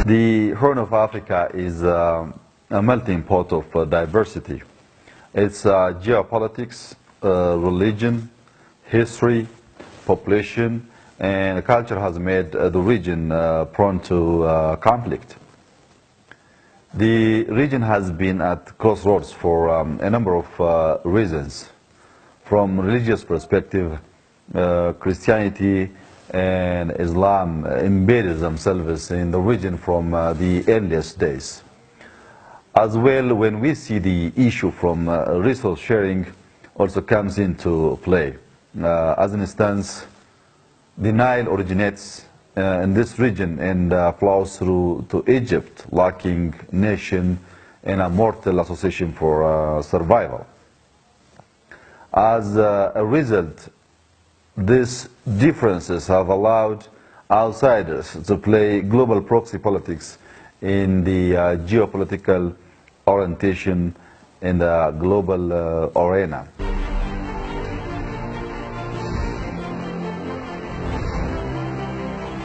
The Horn of Africa is a melting pot of diversity. It's geopolitics, religion, history, population, and culture has made the region prone to conflict. The region has been at crossroads for a number of reasons. From religious perspective, Christianity and Islam embedded themselves in the region from the earliest days. As well, when we see the issue from resource sharing also comes into play. As an instance, the Nile originates in this region and flows through to Egypt, lacking nation and a mortal association for survival. As a result, these differences have allowed outsiders to play global proxy politics in the geopolitical orientation in the global arena.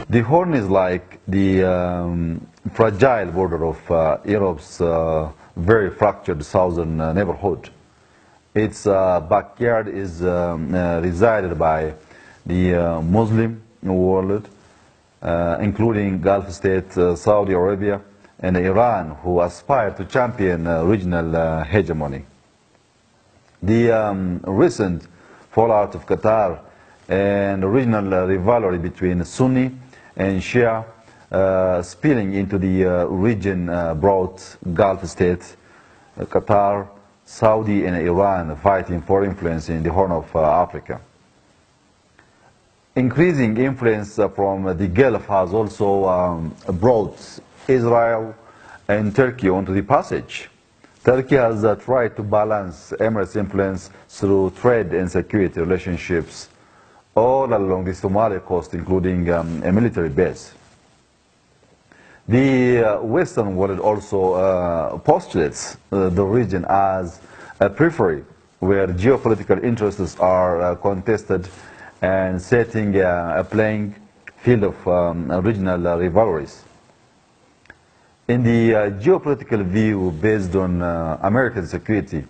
The Horn is like the fragile border of Europe's very fractured southern neighborhood. Its backyard is resided by the Muslim world, including Gulf states, Saudi Arabia, and Iran, who aspire to champion regional hegemony. The recent fallout of Qatar and regional rivalry between Sunni and Shia spilling into the region brought Gulf states, Qatar, Saudi and Iran fighting for influence in the Horn of Africa. Increasing influence from the Gulf has also brought Israel and Turkey onto the passage. Turkey has tried to balance Emirates' influence through trade and security relationships all along the Somali coast, including a military base. The Western world also postulates the region as a periphery where geopolitical interests are contested and setting a playing field of regional rivalries. In the geopolitical view based on American security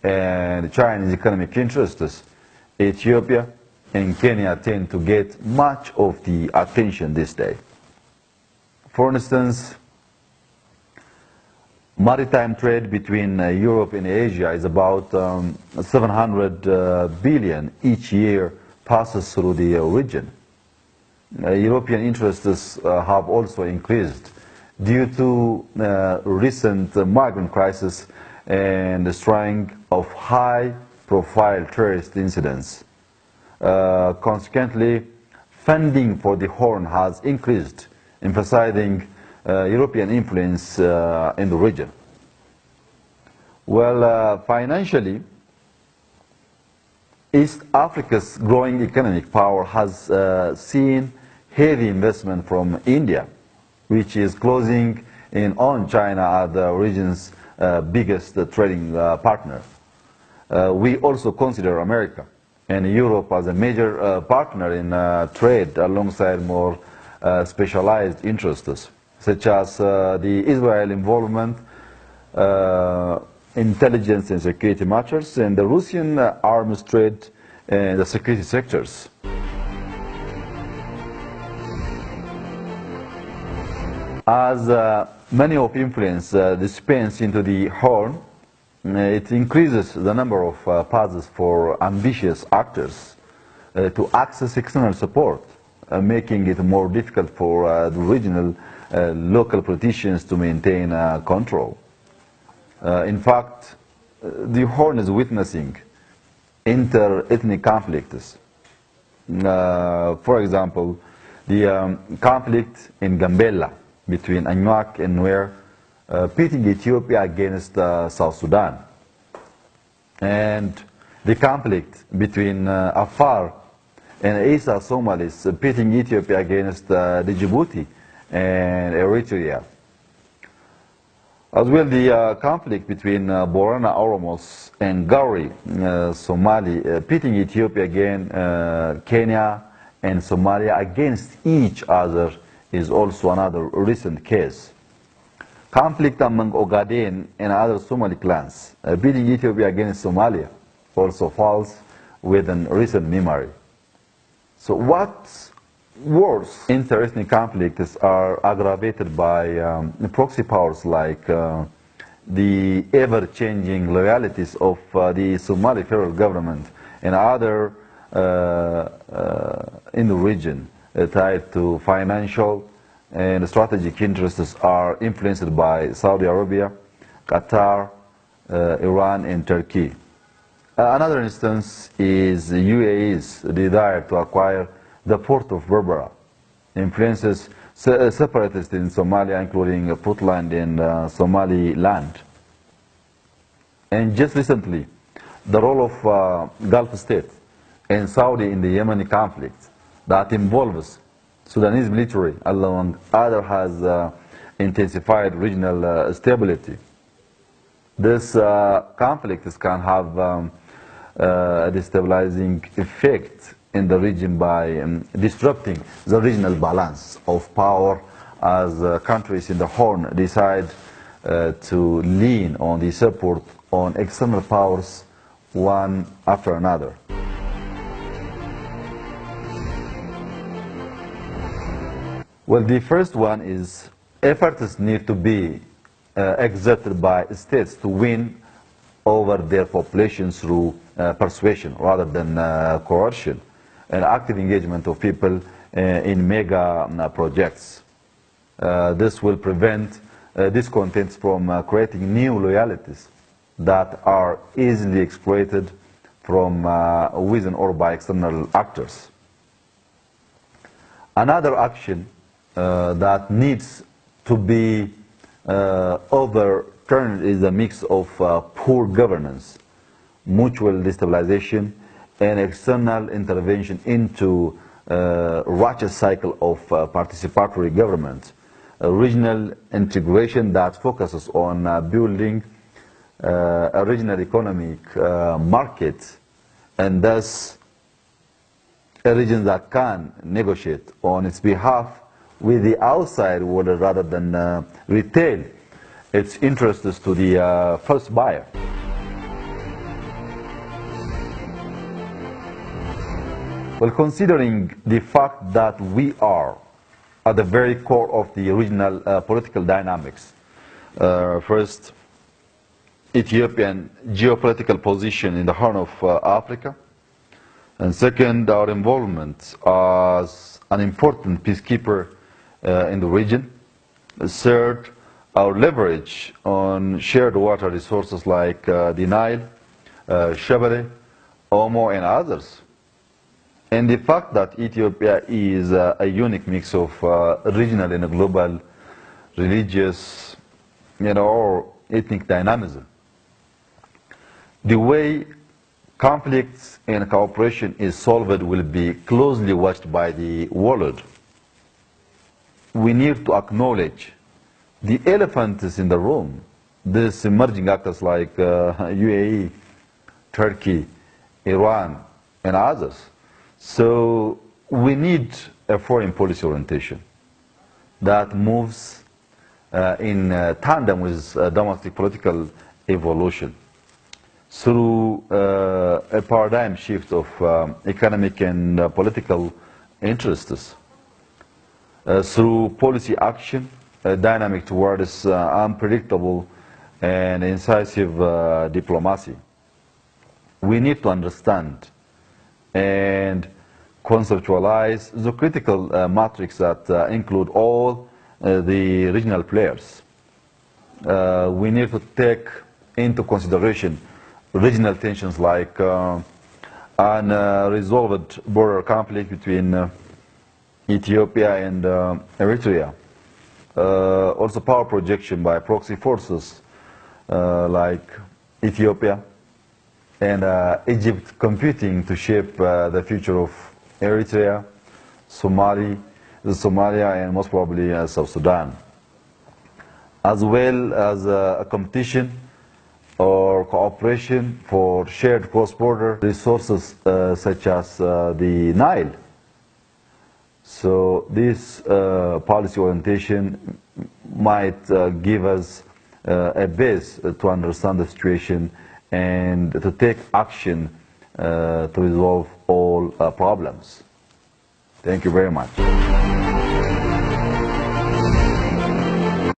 and Chinese economic interests, Ethiopia and Kenya tend to get much of the attention this day. For instance, maritime trade between Europe and Asia is about 700 billion each year passes through the region. European interests have also increased due to recent migrant crisis and the string of high-profile terrorist incidents. Consequently, funding for the Horn has increased, emphasizing European influence in the region. Well, financially, East Africa's growing economic power has seen heavy investment from India, which is closing in on China as the region's biggest trading partner. We also consider America and Europe as a major partner in trade alongside more specialized interests, such as the Israel involvement, intelligence and security matters, and the Russian arms trade and the security sectors. As many of influence dispense into the Horn, it increases the number of paths for ambitious actors to access external support, making it more difficult for the regional local politicians to maintain control. In fact, the Horn is witnessing inter-ethnic conflicts. For example, the conflict in Gambela between Anuak and Nuer, pitting Ethiopia against South Sudan, and the conflict between Afar and Isa Somalis, pitting Ethiopia against Djibouti and Eritrea. As well, the conflict between Borana Oromos and Gauri, Somali, pitting Ethiopia again, Kenya and Somalia against each other is also another recent case. Conflict among Ogaden and other Somali clans, bidding Ethiopia against Somalia, also falls within recent memory. So what's worse, interesting conflicts are aggravated by proxy powers like the ever-changing loyalties of the Somali federal government and other in the region tied to financial and strategic interests are influenced by Saudi Arabia, Qatar, Iran, and Turkey. Another instance is the UAE's desire to acquire the port of Berbera, influences separatists in Somalia, including Puntland and Somaliland. And just recently, the role of Gulf states and Saudi in the Yemeni conflict that involves Sudanese military, along other, has intensified regional stability. This conflict can have a destabilizing effect in the region by disrupting the regional balance of power as countries in the Horn decide to lean on the support on external powers one after another. Well, the first one is efforts need to be exerted by states to win over their populations through persuasion rather than coercion, and active engagement of people in mega projects. This will prevent discontents from creating new loyalties that are easily exploited from within or by external actors. Another action that needs to be overturned is a mix of poor governance, mutual destabilization, and external intervention into a righteous cycle of participatory government, a regional integration that focuses on building a regional economic market, and thus a region that can negotiate on its behalf with the outside world rather than retail its interests to the first buyer. Well, considering the fact that we are at the very core of the regional political dynamics, first, Ethiopian geopolitical position in the Horn of Africa, and second, our involvement as an important peacekeeper in the region. Third, our leverage on shared water resources like the Nile, Shabelle, Omo, and others. And the fact that Ethiopia is a unique mix of regional and global religious, or ethnic dynamism. The way conflicts and cooperation is solved will be closely watched by the world. We need to acknowledge the elephant is in the room. These emerging actors like UAE, Turkey, Iran, and others. So we need a foreign policy orientation that moves in tandem with domestic political evolution through a paradigm shift of economic and political interests, through policy action, dynamic towards unpredictable and incisive diplomacy. We need to understand and conceptualize the critical matrix that include all the regional players. We need to take into consideration regional tensions like unresolved border conflict between Ethiopia and Eritrea. Also power projection by proxy forces like Ethiopia and Egypt competing to shape the future of Eritrea, Somalia, and most probably South Sudan, as well as a competition or cooperation for shared cross-border resources such as the Nile. So this policy orientation might give us a base to understand the situation and to take action to resolve all problems. Thank you very much.